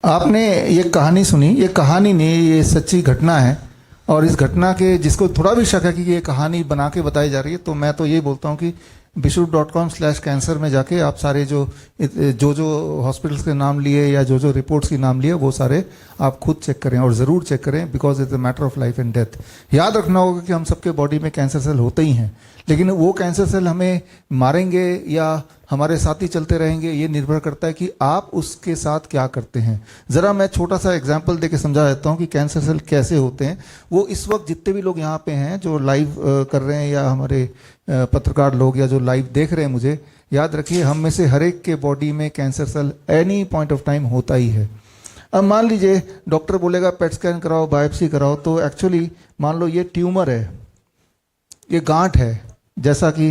आपने ये कहानी सुनी, ये कहानी नहीं, ये सच्ची घटना है। और इस घटना के जिसको थोड़ा भी शक है कि ये कहानी बना के बताई जा रही है, तो मैं तो ये बोलता हूँ कि bishop.com/cancer में जाके आप सारे जो हॉस्पिटल्स के नाम लिए या जो रिपोर्ट्स के नाम लिए वो सारे आप खुद चेक करें, और ज़रूर चेक करें, because it's a matter of life and death. याद रखना होगा कि हम सबके बॉडी में कैंसर सेल होते ही हैं, लेकिन वो कैंसर सेल हमें मारेंगे या हमारे साथ ही चलते रहेंगे, ये निर्भर करता है कि आप उसके साथ क्या करते हैं। ज़रा मैं छोटा सा एग्जांपल देके समझा देता हूँ कि कैंसर सेल कैसे होते हैं। वो इस वक्त जितने भी लोग यहाँ पे हैं जो लाइव कर रहे हैं, या हमारे पत्रकार लोग, या जो लाइव देख रहे हैं, मुझे याद रखिए, हम में से हर एक के बॉडी में cancer cell any point of time होता ही है। अब मान लीजिए डॉक्टर बोलेगा पेट स्कैन कराओ, बायोप्सी कराओ, तो एक्चुअली मान लो ये ट्यूमर है, ये गांठ है, जैसा कि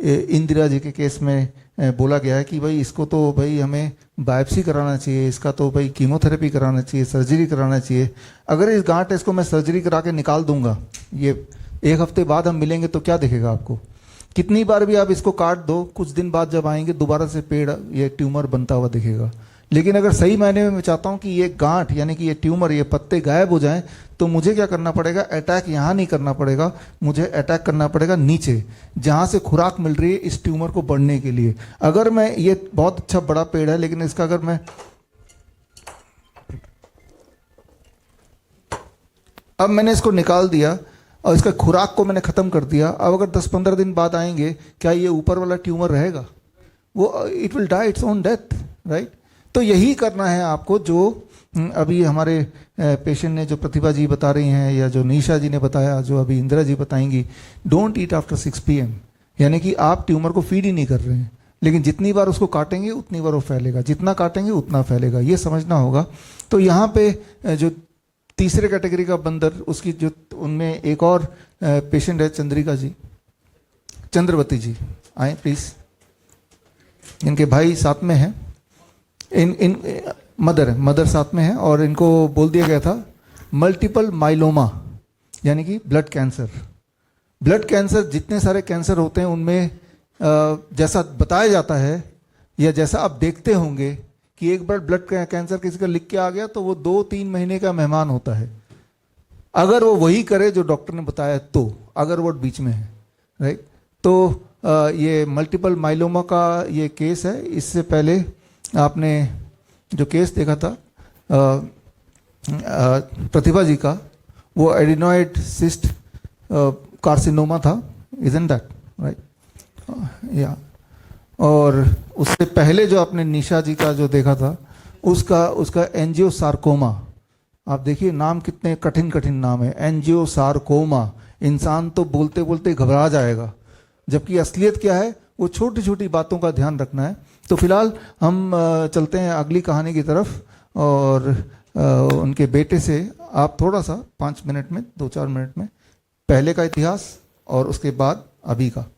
इंदिरा जी के केस में बोला गया है कि भाई इसको तो भाई हमें बायोप्सी कराना चाहिए, इसका तो भाई कीमोथेरेपी कराना चाहिए, सर्जरी कराना चाहिए। अगर इस गांठ है, इसको मैं सर्जरी करा के निकाल दूंगा, ये 1 हफ्ते बाद हम मिलेंगे तो क्या दिखेगा आपको? कितनी बार भी आप इसको काट दो, कुछ दिन बाद जब आएंगे दोबारा से पेड़, ये ट्यूमर बनता हुआ दिखेगा। लेकिन अगर सही मायने में मैं चाहता हूं कि ये गांठ यानी कि ये ट्यूमर, ये पत्ते गायब हो जाएं, तो मुझे क्या करना पड़ेगा? अटैक यहाँ नहीं करना पड़ेगा, मुझे अटैक करना पड़ेगा नीचे, जहाँ से खुराक मिल रही है इस ट्यूमर को बढ़ने के लिए। अगर मैं, ये बहुत अच्छा बड़ा पेड़ है, लेकिन इसका अगर मैं अब मैंने इसको निकाल दिया और इसका खुराक को मैंने ख़त्म कर दिया, अब अगर 10-15 दिन बाद आएंगे, क्या ये ऊपर वाला ट्यूमर रहेगा? वो it will die its own death, right? तो यही करना है आपको, जो अभी हमारे पेशेंट ने, जो प्रतिभा जी बता रही हैं, या जो निशा जी ने बताया, जो अभी इंदिरा जी बताएंगी, डोंट ईट आफ्टर 6 PM। यानी कि आप ट्यूमर को फीड ही नहीं कर रहे हैं, लेकिन जितनी बार उसको काटेंगे उतनी बार वो फैलेगा, जितना काटेंगे उतना फैलेगा, ये समझना होगा। तो यहाँ पे जो तीसरे कैटेगरी का बंदर, उसकी जो, उनमें एक और पेशेंट है, चंद्रिका जी, चंद्रवती जी, आए प्लीज। इनके भाई साथ में हैं, इन मदर साथ में है, और इनको बोल दिया गया था मल्टीपल माइलोमा, यानी कि ब्लड कैंसर। ब्लड कैंसर, जितने सारे कैंसर होते हैं उनमें जैसा बताया जाता है, या जैसा आप देखते होंगे कि एक बार ब्लड कैंसर किसी का लिख के आ गया तो वो 2-3 महीने का मेहमान होता है, अगर वो वही करे जो डॉक्टर ने बताया, तो अगर वो बीच में है, राइट? तो ये मल्टीपल माइलोमा का ये केस है। इससे पहले आपने जो केस देखा था प्रतिभा जी का, वो एडिनॉइड सिस्ट कार्सिनोमा था, इजंट दैट राइट? या और उससे पहले जो आपने निशा जी का जो देखा था, उसका एंजियोसार्कोमा। आप देखिए नाम कितने कठिन कठिन नाम है, एंजियोसार्कोमा। इंसान तो बोलते बोलते घबरा जाएगा, जबकि असलियत क्या है? वो छोटी छोटी बातों का ध्यान रखना है। तो फिलहाल हम चलते हैं अगली कहानी की तरफ, और उनके बेटे से आप थोड़ा सा 5 मिनट में, 2-4 मिनट में, पहले का इतिहास और उसके बाद अभी का।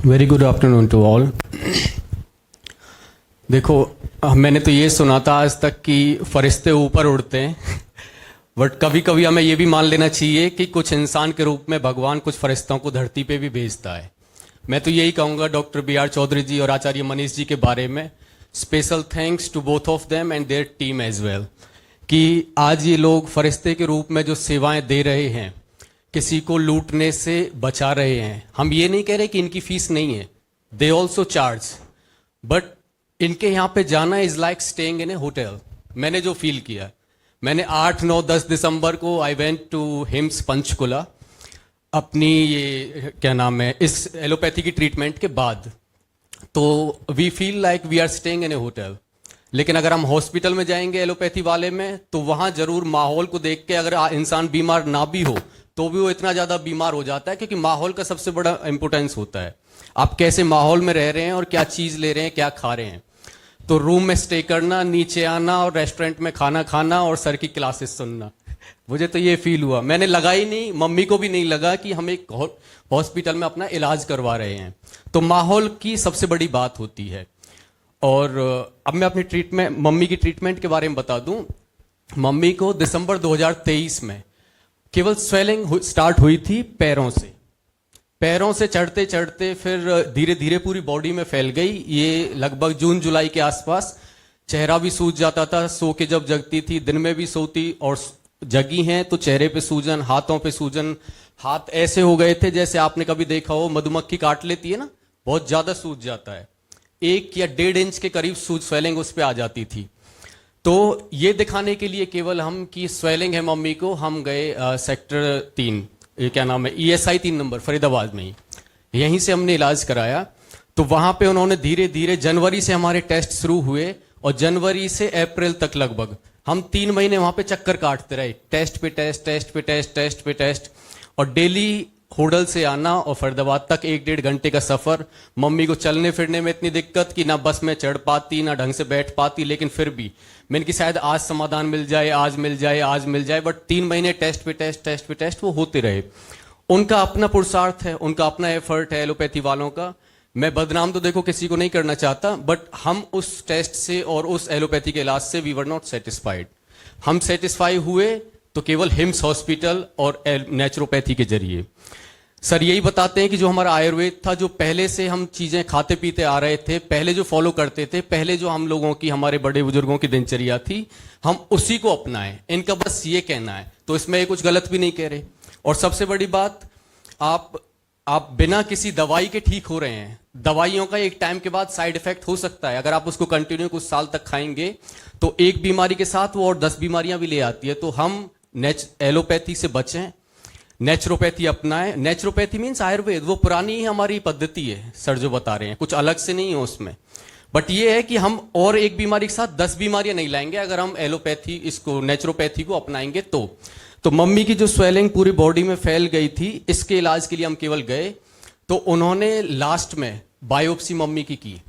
Very good afternoon to all. देखो, मैंने तो ये सुना था आज तक कि फरिश्ते ऊपर उड़ते हैं, बट कभी कभी हमें ये भी मान लेना चाहिए कि कुछ इंसान के रूप में भगवान कुछ फरिश्तों को धरती पे भी भेजता है। मैं तो यही कहूँगा डॉक्टर B.R. चौधरी जी और आचार्य मनीष जी के बारे में, special thanks to both of them and their team as well, कि आज ये लोग फरिश्ते के रूप में जो सेवाएं दे रहे हैं, किसी को लूटने से बचा रहे हैं। हम ये नहीं कह रहे कि इनकी फीस नहीं है, दे ऑल्सो चार्ज, बट इनके यहाँ पे जाना is like staying in a hotel. मैंने जो फील किया, मैंने 8, 9, 10 दिसंबर को I went to HIMS Panchkula, अपनी ये क्या नाम है, इस एलोपैथी की ट्रीटमेंट के बाद। तो we feel like we are staying in a hotel. लेकिन अगर हम हॉस्पिटल में जाएंगे एलोपैथी वाले में, तो वहां जरूर माहौल को देख के, अगर इंसान बीमार ना भी हो तो भी वो इतना ज्यादा बीमार हो जाता है, क्योंकि माहौल का सबसे बड़ा इंपोर्टेंस होता है। आप कैसे माहौल में रह रहे हैं और क्या चीज ले रहे हैं, क्या खा रहे हैं। तो रूम में स्टे करना, नीचे आना और रेस्टोरेंट में खाना खाना और सर की क्लासेस सुनना, मुझे तो ये फील हुआ। मैंने लगा ही नहीं, मम्मी को भी नहीं लगा कि हम एक हॉस्पिटल में अपना इलाज करवा रहे हैं। तो माहौल की सबसे बड़ी बात होती है। और अब मैं अपनी ट्रीटमेंट, मम्मी की ट्रीटमेंट के बारे में बता दूं। मम्मी को दिसंबर 2023 में केवल स्वेलिंग स्टार्ट हुई थी पैरों से। पैरों से चढ़ते चढ़ते फिर धीरे धीरे पूरी बॉडी में फैल गई। ये लगभग जून जुलाई के आसपास। चेहरा भी सूज जाता था, सो के जब जगती थी, दिन में भी सोती और जगी हैं तो चेहरे पे सूजन, हाथों पे सूजन, हाथ ऐसे हो गए थे जैसे आपने कभी देखा हो मधुमक्खी काट लेती है ना, बहुत ज्यादा सूज जाता है। 1 या 1.5 इंच के करीब सूज स्वेलिंग उस पे आ जाती थी। तो ये दिखाने के लिए केवल हम कि स्वेलिंग है मम्मी को, हम गए सेक्टर 3, ये क्या नाम है, ESI 3 नंबर फरीदाबाद में ही, यहीं से हमने इलाज कराया। तो वहां पे उन्होंने धीरे धीरे, जनवरी से हमारे टेस्ट शुरू हुए और जनवरी से अप्रैल तक लगभग हम 3 महीने वहां पे चक्कर काटते रहे, टेस्ट पे टेस्ट, टेस्ट पे टेस्ट, टेस्ट पे टेस्ट, और डेली होडल से आना और फरीदाबाद तक 1-1.5 घंटे का सफर। मम्मी को चलने फिरने में इतनी दिक्कत कि ना बस में चढ़ पाती ना ढंग से बैठ पाती, लेकिन फिर भी मैंने कि शायद आज समाधान मिल जाए, आज मिल जाए, आज मिल जाए, बट 3 महीने टेस्ट पे टेस्ट, टेस्ट पे टेस्ट वो होते रहे। उनका अपना पुरुषार्थ है, उनका अपना एफर्ट है एलोपैथी वालों का। मैं बदनाम तो देखो किसी को नहीं करना चाहता, बट हम उस टेस्ट से और उस एलोपैथी के इलाज से वी वर नॉट सेटिस्फाइड। हम सेटिस्फाई हुए तो केवल हिम्स हॉस्पिटल और नेचुरोपैथी के जरिए। सर यही बताते हैं कि जो हमारा आयुर्वेद था, जो पहले से हम चीजें खाते पीते आ रहे थे, पहले जो फॉलो करते थे, पहले जो हम लोगों की, हमारे बड़े बुजुर्गों की दिनचर्या थी, हम उसी को अपनाएं। इनका बस ये कहना है, तो इसमें ये कुछ गलत भी नहीं कह रहे। और सबसे बड़ी बात, आप बिना किसी दवाई के ठीक हो रहे हैं। दवाइयों का एक टाइम के बाद साइड इफेक्ट हो सकता है, अगर आप उसको कंटिन्यू कुछ साल तक खाएंगे तो एक बीमारी के साथ वो और 10 बीमारियां भी ले आती है। तो हम एलोपैथी से बचें, नेचुरोपैथी अपनाएं। नेचुरोपैथी मीन्स आयुर्वेद, वो पुरानी ही हमारी पद्धति है सर जो बता रहे हैं, कुछ अलग से नहीं है उसमें। बट ये है कि हम और एक बीमारी के साथ 10 बीमारियां नहीं लाएंगे अगर हम एलोपैथी, इसको नेचुरोपैथी को अपनाएंगे तो मम्मी की जो स्वेलिंग पूरी बॉडी में फैल गई थी, इसके इलाज के लिए हम केवल गए तो उन्होंने लास्ट में बायोप्सी मम्मी की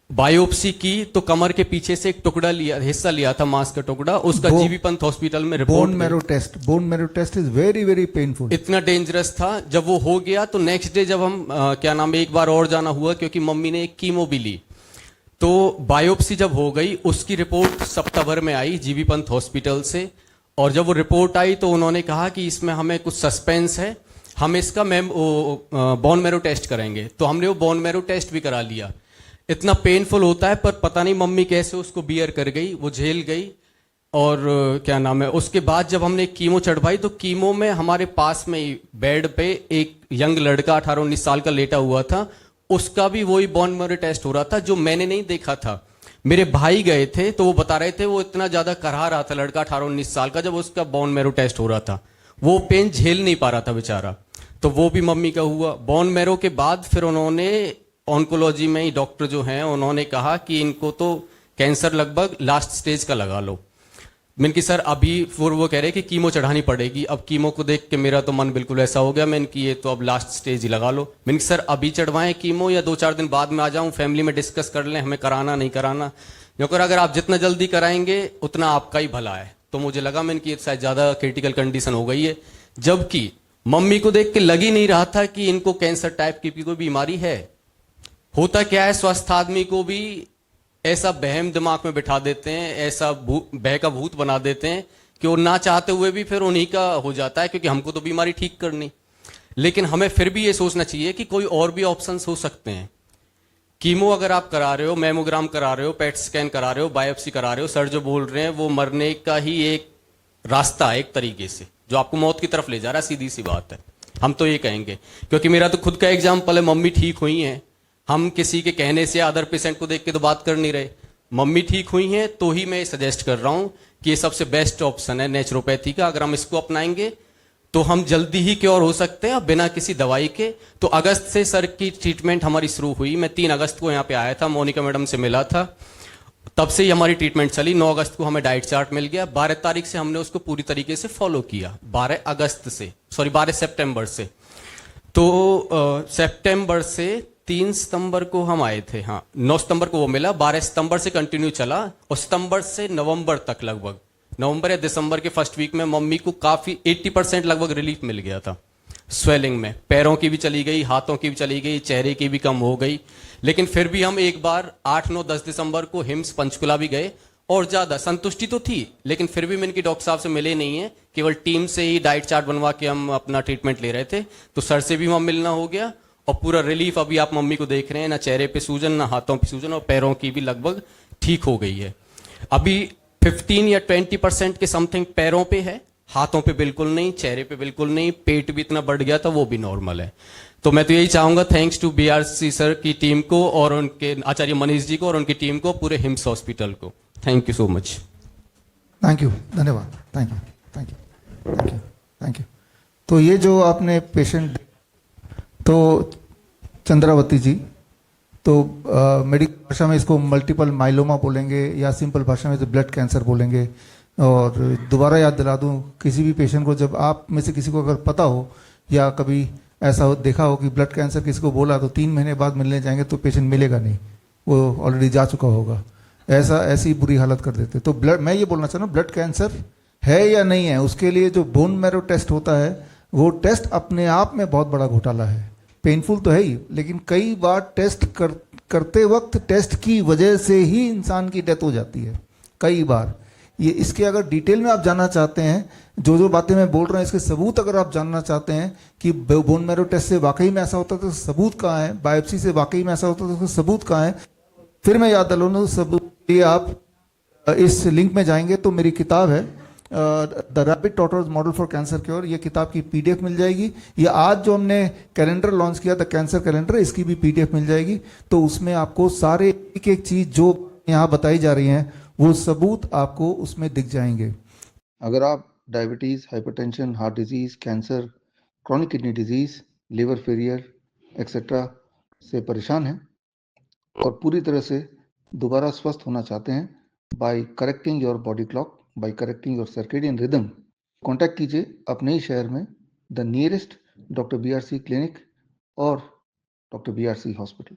बायोप्सी की तो कमर के पीछे से एक टुकड़ा लिया, हिस्सा लिया था, मांस का टुकड़ा, उसका जीबी पंत हॉस्पिटल में report. Bone marrow test is very very painful, इतना डेंजरस था। जब वो हो गया तो नेक्स्ट डे जब हम क्या नाम है, एक बार और जाना हुआ क्योंकि मम्मी ने एक कीमो भी ली। तो बायोप्सी जब हो गई, उसकी रिपोर्ट सप्ताह भर में आई जीबी पंत हॉस्पिटल से। और जब वो रिपोर्ट आई तो उन्होंने कहा कि इसमें हमें कुछ सस्पेंस है, हम इसका बोन मैरो टेस्ट करेंगे। तो हमने वो बोन मैरो टेस्ट भी करा लिया। इतना पेनफुल होता है, पर पता नहीं मम्मी कैसे उसको बियर कर गई, वो झेल गई। और क्या नाम है, उसके बाद जब हमने कीमो चढ़वाई तो कीमो में हमारे पास में ही बेड पे एक यंग लड़का 18-19 साल का लेटा हुआ था, उसका भी वही बोन मैरो टेस्ट हो रहा था जो मैंने नहीं देखा था। मेरे भाई गए थे तो वो बता रहे थे, वो इतना ज्यादा करहा रहा था लड़का 18-19 साल का, जब उसका बोन मैरो टेस्ट हो रहा था, वो पेन झेल नहीं पा रहा था बेचारा। तो वो भी मम्मी का हुआ। बोन मैरो के बाद फिर उन्होंने ऑन्कोलॉजी में ही डॉक्टर जो हैं उन्होंने कहा कि इनको तो कैंसर लगभग लास्ट स्टेज का लगा लो। मैंने कि सर अभी फिर वो कह रहे कि कीमो चढ़ानी पड़ेगी। अब कीमो को देख के मेरा तो मन बिल्कुल ऐसा हो गया, मैंने कि ये तो अब लास्ट स्टेज ही लगा लो। मैंने कि सर अभी चढ़वाएं कीमो या 2-4 दिन बाद में आ जाऊं, फैमिली में डिस्कस कर लें हमें कराना नहीं कराना, क्योंकि अगर आप जितना जल्दी कराएंगे उतना आपका ही भला है। तो मुझे लगा मैंने कि शायद ज्यादा क्रिटिकल कंडीशन हो गई है, जबकि मम्मी को देख के लग ही नहीं रहा था कि इनको कैंसर टाइप की कोई बीमारी है। होता क्या है, स्वस्थ आदमी को भी ऐसा बहम दिमाग में बिठा देते हैं, ऐसा बह का भूत बना देते हैं कि वो ना चाहते हुए भी फिर उन्हीं का हो जाता है, क्योंकि हमको तो बीमारी ठीक करनी। लेकिन हमें फिर भी ये सोचना चाहिए कि कोई और भी ऑप्शंस हो सकते हैं। कीमो अगर आप करा रहे हो, मैमोग्राम करा रहे हो, पेट स्कैन करा रहे हो, बायोप्सी करा रहे हो, सर जो बोल रहे हैं वो मरने का ही एक रास्ता है, एक तरीके से जो आपको मौत की तरफ ले जा रहा है, सीधी सी बात है। हम तो ये कहेंगे, क्योंकि मेरा तो खुद का एग्जाम्पल है, मम्मी ठीक हुई हैं। हम किसी के कहने से अदर पेशेंट को देख के तो बात कर नहीं रहे, मम्मी ठीक हुई हैं तो ही मैं सजेस्ट कर रहा हूं कि ये सबसे बेस्ट ऑप्शन है नेचुरोपैथी का। अगर हम इसको अपनाएंगे तो हम जल्दी ही क्योर हो सकते हैं बिना किसी दवाई के। तो अगस्त से सर की ट्रीटमेंट हमारी शुरू हुई। मैं 3 अगस्त को यहाँ पे आया था, मोनिका मैडम से मिला था, तब से ही हमारी ट्रीटमेंट चली। 9 अगस्त को हमें डाइट चार्ट मिल गया, 12 तारीख से हमने उसको पूरी तरीके से फॉलो किया। 12 सितंबर से। तो सितंबर से 3 सितंबर को हम आए थे, हाँ 9 सितंबर को वो मिला, 12 सितंबर से कंटिन्यू चला और सितंबर से नवंबर तक, लगभग नवंबर या दिसंबर के फर्स्ट वीक में मम्मी को काफी 80% लगभग रिलीफ मिल गया था स्वेलिंग में। पैरों की भी चली गई, हाथों की भी चली गई, चेहरे की भी कम हो गई। लेकिन फिर भी हम एक बार 8, 9, 10 दिसंबर को हिम्स पंचकुला भी गए और ज़्यादा संतुष्टि तो थी, लेकिन फिर भी मैंने कि डॉक्टर साहब से मिले नहीं है, केवल टीम से ही डाइट चार्ट बनवा के हम अपना ट्रीटमेंट ले रहे थे। तो सर से भी वहाँ मिलना हो गया और पूरा रिलीफ अभी आप मम्मी को देख रहे हैं, ना चेहरे पे सूजन, ना हाथों पे सूजन, और पैरों की भी लगभग ठीक हो गई है। अभी 15 या 20% के समथिंग पैरों पे है, हाथों पे बिल्कुल नहीं, चेहरे पे बिल्कुल नहीं, पेट भी इतना बढ़ गया था वो भी नॉर्मल है। तो मैं तो यही चाहूंगा, थैंक्स टू बीआरसी सर की टीम को और उनके आचार्य मनीष जी को और उनकी टीम को, पूरे हिम्स हॉस्पिटल को। Thank you so much. Thank you, धन्यवाद, thank you, thank you, thank you, thank you. तो ये जो आपने पेशेंट, तो चंद्रावती जी, तो मेडिकल भाषा में इसको मल्टीपल माइलोमा बोलेंगे या सिंपल भाषा में तो ब्लड कैंसर बोलेंगे। और दोबारा याद दिला दूं, किसी भी पेशेंट को, जब आप में से किसी को अगर पता हो या कभी ऐसा हो देखा हो कि ब्लड कैंसर किसी को बोला, तो 3 महीने बाद मिलने जाएंगे तो पेशेंट मिलेगा नहीं, वो ऑलरेडी जा चुका होगा। ऐसी बुरी हालत कर देते। तो ब्लड, मैं ये बोलना चाह रहा हूँ, ब्लड कैंसर है या नहीं है, उसके लिए जो बोन मैरो टेस्ट होता है, वो टेस्ट अपने आप में बहुत बड़ा घोटाला है। पेनफुल तो है ही, लेकिन कई बार टेस्ट करते वक्त टेस्ट की वजह से ही इंसान की डेथ हो जाती है, कई बार। ये इसके अगर डिटेल में आप जानना चाहते हैं, जो बातें मैं बोल रहा हूँ इसके सबूत अगर आप जानना चाहते हैं कि बोन मैरो टेस्ट से वाकई में ऐसा होता है तो सबूत कहाँ है, बायोप्सी से वाकई में ऐसा होता है तो सबूत कहाँ है, फिर मैं याद दिलाऊँ सबूत ये आप इस लिंक में जाएंगे तो मेरी किताब है the rapid टॉटर्स model for cancer cure. ये किताब की पीडीएफ मिल जाएगी। ये आज जो हमने कैलेंडर लॉन्च किया था, कैंसर कैलेंडर, इसकी भी पीडीएफ मिल जाएगी। तो उसमें आपको सारे एक एक चीज़ जो यहाँ बताई जा रही हैं वो सबूत आपको उसमें दिख जाएंगे। अगर आप diabetes, hypertension, heart disease, cancer, chronic kidney disease, liver failure etcetera से परेशान हैं और पूरी तरह से दोबारा स्वस्थ होना चाहते हैं, by correcting your body clock, by correcting your circadian rhythm, contact कीजिए अपने ही शहर में the nearest doctor BRC clinic और डॉक्टर बीआरसी हॉस्पिटल।